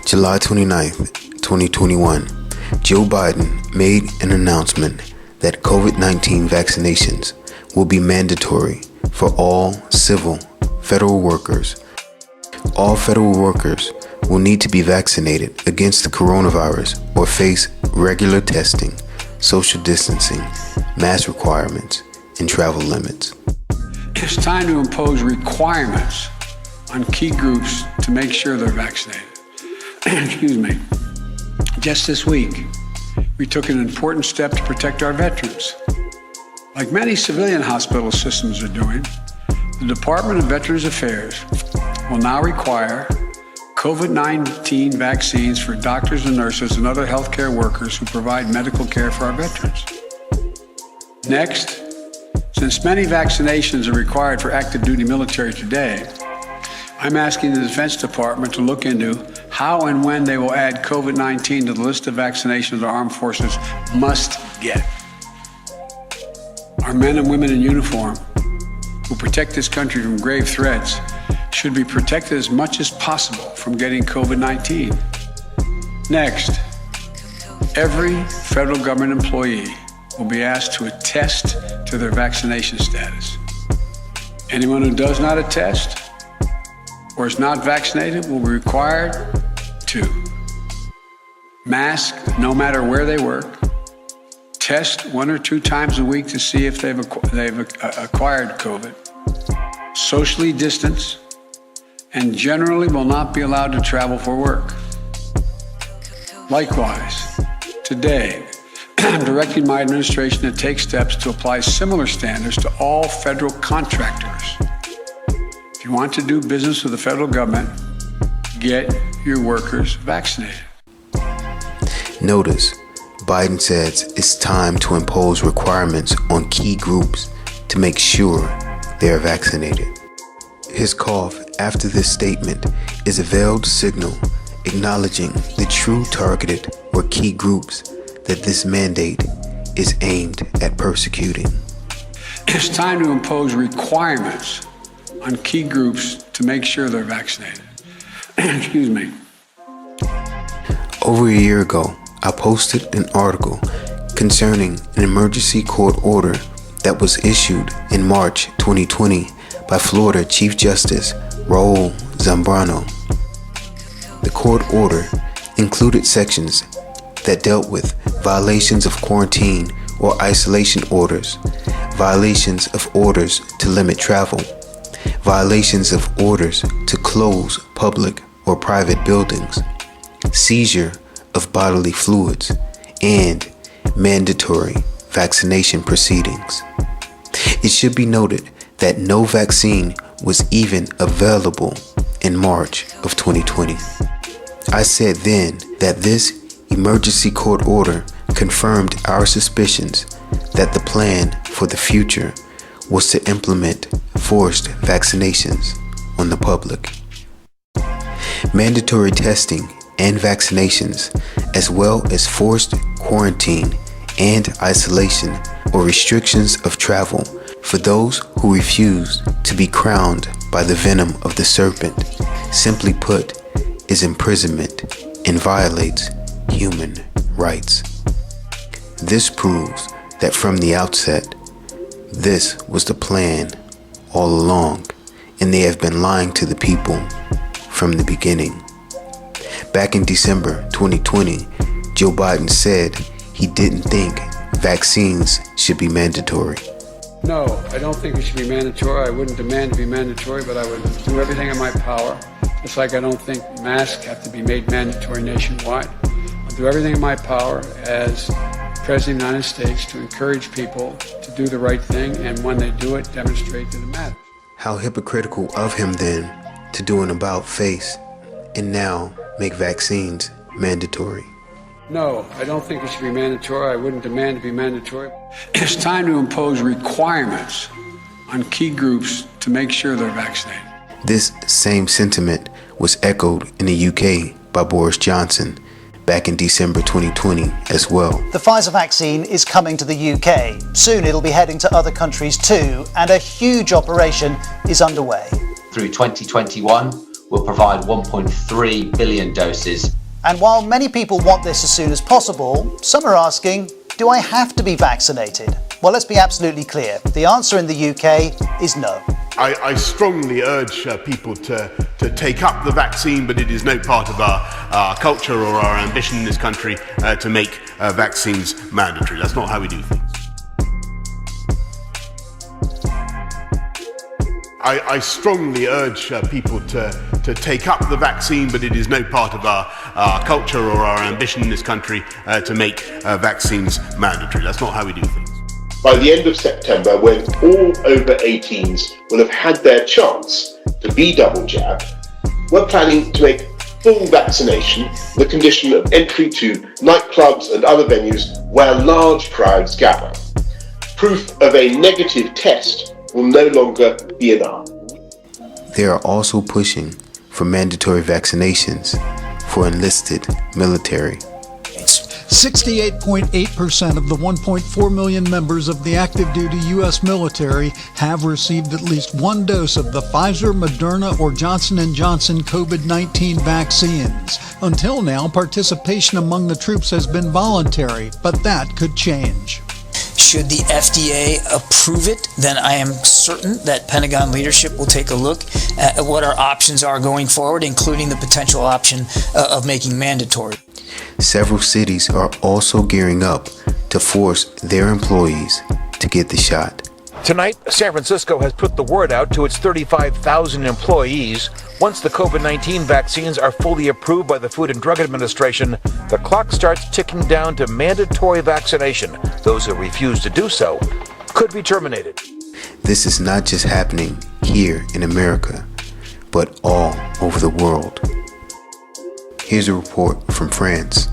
July 29th, 2021, Joe Biden made an announcement that COVID-19 vaccinations will be mandatory for all civil federal workers. All federal workers will need to be vaccinated against the coronavirus or face regular testing, social distancing, mask requirements, and travel limits. It's time to impose requirements on key groups to make sure they're vaccinated. Excuse me. Just this week, we took an important step to protect our veterans. Like many civilian hospital systems are doing, the Department of Veterans Affairs will now require COVID-19 vaccines for doctors and nurses and other healthcare workers who provide medical care for our veterans. Next, since many vaccinations are required for active duty military today, I'm asking the Defense Department to look into how and when they will add COVID-19 to the list of vaccinations our armed forces must get. Our men and women in uniform who protect this country from grave threats should be protected as much as possible from getting COVID-19. Next, every federal government employee will be asked to attest to their vaccination status. Anyone who does not attest or is not vaccinated will be required to mask no matter where they work, test 1 or 2 times a week to see if they've acquired COVID, socially distance, and generally will not be allowed to travel for work. Likewise, today, I'm directing my administration to take steps to apply similar standards to all federal contractors. If you want to do business with the federal government, get your workers vaccinated. Notice, Biden says it's time to impose requirements on key groups to make sure they are vaccinated. His cough after this statement is a veiled signal acknowledging the true targeted or key groups that this mandate is aimed at persecuting. It's time to impose requirements on key groups to make sure they're vaccinated. Excuse me. Over a year ago, I posted an article concerning an emergency court order that was issued in March 2020 by Florida Chief Justice Raul Zambrano. The court order included sections that dealt with violations of quarantine or isolation orders, violations of orders to limit travel, violations of orders to close public or private buildings, seizure of bodily fluids, and mandatory vaccination proceedings. It should be noted that no vaccine was even available in March of 2020. I said then that this emergency court order confirmed our suspicions that the plan for the future was to implement forced vaccinations on the public. Mandatory testing and vaccinations, as well as forced quarantine and isolation or restrictions of travel for those who refuse to be crowned by the venom of the serpent, simply put, is imprisonment and violates human rights. This proves that from the outset, this was the plan all along, and they have been lying to the people from the beginning. Back in December 2020, Joe Biden said he didn't think vaccines should be mandatory. No, I don't think it should be mandatory. I wouldn't demand to be mandatory, but I would do everything in my power. Just like I don't think masks have to be made mandatory nationwide. I'll do everything in my power as President of the United States to encourage people to do the right thing, and when they do it, demonstrate that it matters. How hypocritical of him then to do an about-face and now make vaccines mandatory. No, I don't think it should be mandatory. I wouldn't demand to be mandatory. It's time to impose requirements on key groups to make sure they're vaccinated. This same sentiment was echoed in the UK by Boris Johnson back in December 2020 as well. The Pfizer vaccine is coming to the UK. Soon it'll be heading to other countries too, and a huge operation is underway. Through 2021, we'll provide 1.3 billion doses And while many people want this as soon as possible, some are asking, do I have to be vaccinated? Well, let's be absolutely clear. The answer in the UK is no. I strongly urge people to take up the vaccine, but it is no part of our culture or our ambition in this country to make vaccines mandatory. That's not how we do things. I strongly urge people to take up the vaccine, but it is no part of our culture or our ambition in this country to make vaccines mandatory. That's not how we do things. By the end of September, when all over 18s will have had their chance to be double jabbed, we're planning to make full vaccination the condition of entry to nightclubs and other venues where large crowds gather. Proof of a negative test will no longer be enough. They are also pushing for mandatory vaccinations for enlisted military. 68.8% of the 1.4 million members of the active duty U.S. military have received at least one dose of the Pfizer, Moderna, or Johnson & Johnson COVID-19 vaccines. Until now, participation among the troops has been voluntary, but that could change. Should the FDA approve it, then I am certain that Pentagon leadership will take a look at what our options are going forward, including the potential option of making mandatory. Several cities are also gearing up to force their employees to get the shot. Tonight, San Francisco has put the word out to its 35,000 employees. Once the COVID-19 vaccines are fully approved by the Food and Drug Administration, the clock starts ticking down to mandatory vaccination. Those who refuse to do so could be terminated. This is not just happening here in America, but all over the world. Here's a report from France.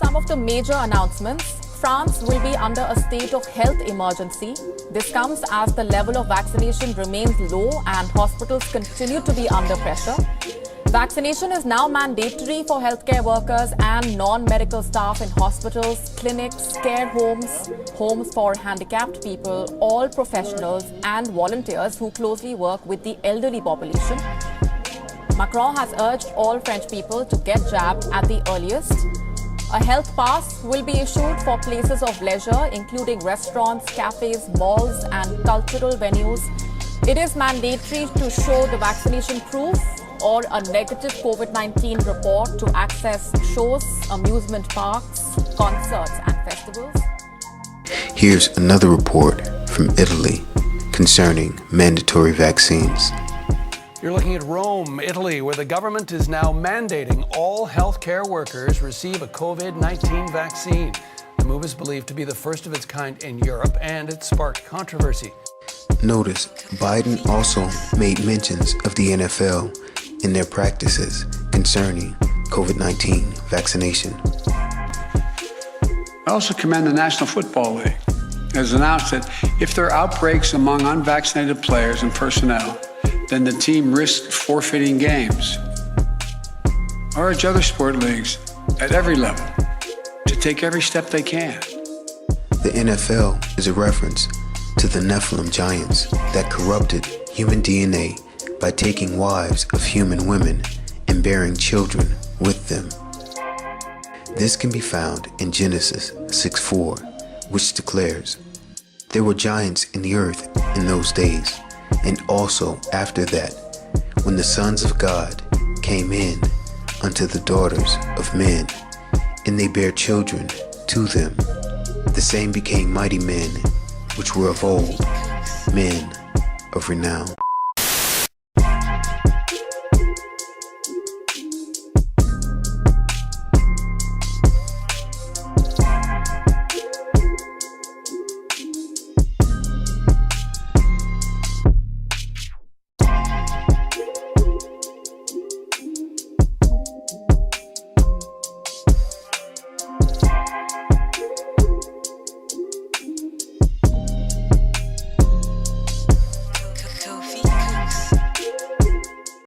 Some of the major announcements. France will be under a state of health emergency. This comes as the level of vaccination remains low and hospitals continue to be under pressure. Vaccination is now mandatory for healthcare workers and non-medical staff in hospitals, clinics, care homes, homes for handicapped people, all professionals and volunteers who closely work with the elderly population. Macron has urged all French people to get jabbed at the earliest. A health pass will be issued for places of leisure, including restaurants, cafes, malls, and cultural venues. It is mandatory to show the vaccination proof or a negative COVID-19 report to access shows, amusement parks, concerts, and festivals. Here's another report from Italy concerning mandatory vaccines. You're looking at Rome, Italy, where the government is now mandating all healthcare workers receive a COVID-19 vaccine. The move is believed to be the first of its kind in Europe, and it sparked controversy. Notice Biden also made mentions of the NFL in their practices concerning COVID-19 vaccination. I also commend the National Football League. It has announced that if there are outbreaks among unvaccinated players and personnel, then the team risks forfeiting games. I urge other sport leagues at every level to take every step they can. The NFL is a reference to the Nephilim giants that corrupted human DNA by taking wives of human women and bearing children with them. This can be found in Genesis 6:4, which declares, "There were giants in the earth in those days, and also after that, when the sons of God came in unto the daughters of men, and they bare children to them. The same became mighty men, which were of old, men of renown."